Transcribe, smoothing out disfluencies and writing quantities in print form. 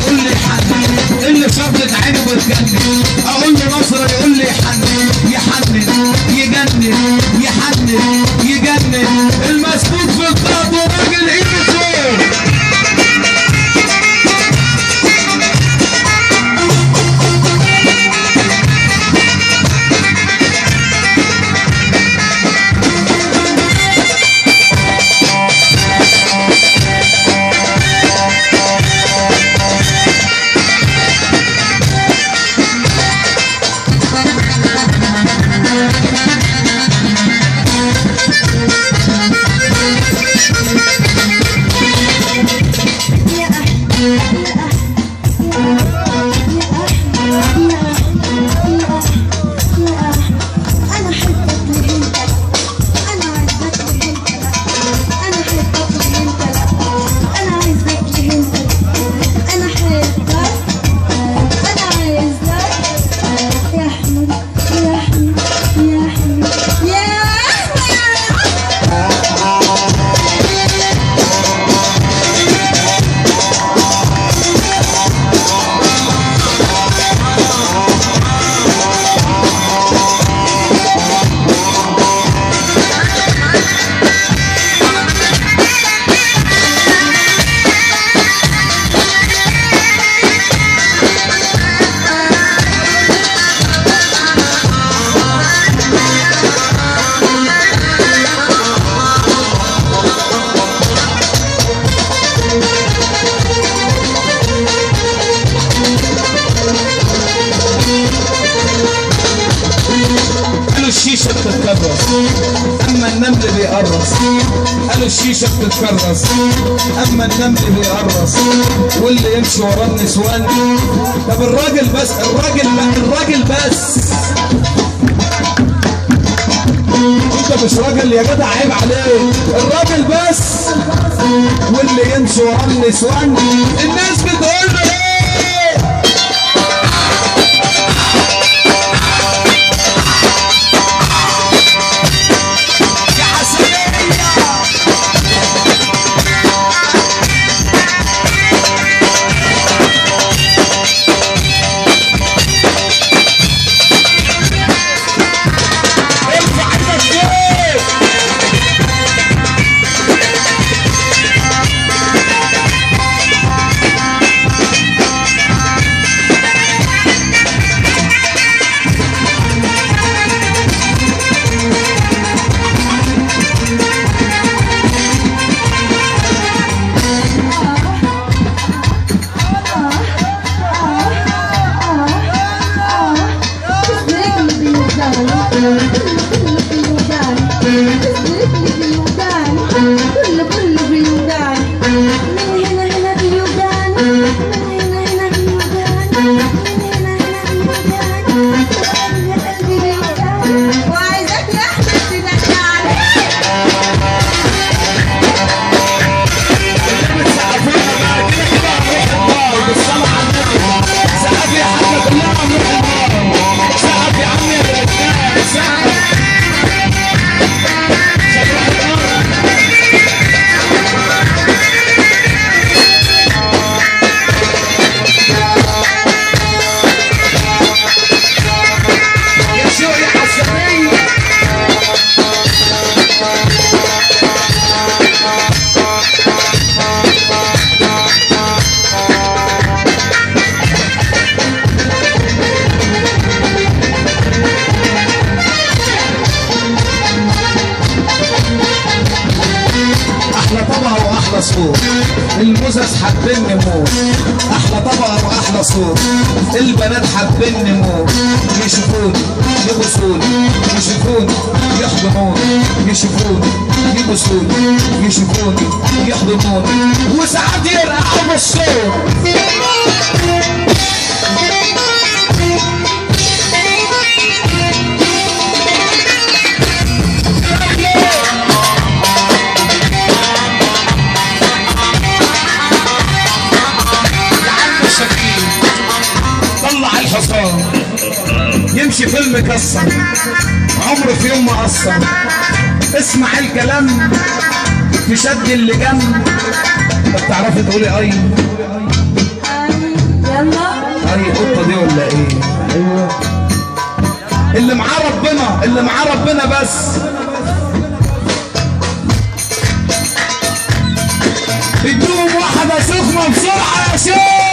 يقول لي حنن، اللي شفت عينه بتجنن، اقول له نصره يقول لي حنن، يحنن يجنن، يحنن يجنن، المسكوت في الضغط وراجل ايده فوق. الشيشة بتتكرس اما النمل بيقرص، قالوا الشيشة بتتكرس اما النمل بيقرص، واللي يمشي ورا النسوان. طب الراجل بس، الراجل بس، انت مش راجل يا جدع، عيب عليك، الراجل بس واللي يمشي ورا النسوان. الناس بتقول له ايه؟ المزز حبني موت، احلى طبقه واحلى صوت، البنات حبني موت، يشوفوني يبوسوني، يشوفوني يحضنوني، يشوفوني يبوسوني، يشوفوني يحضنوني، وساعات يرقعوا بالصوت. يمشي فيلم كسر عمره في يوم ما قصر، اسمع الكلام في شد اللي جنب. طب تعرفي تقولي اي اي قطه دي ولا ايه؟ ايوه اللي معاه ربنا، اللي معاه ربنا بس. ادوهم واحده سخنه بسرعه يا شيخ.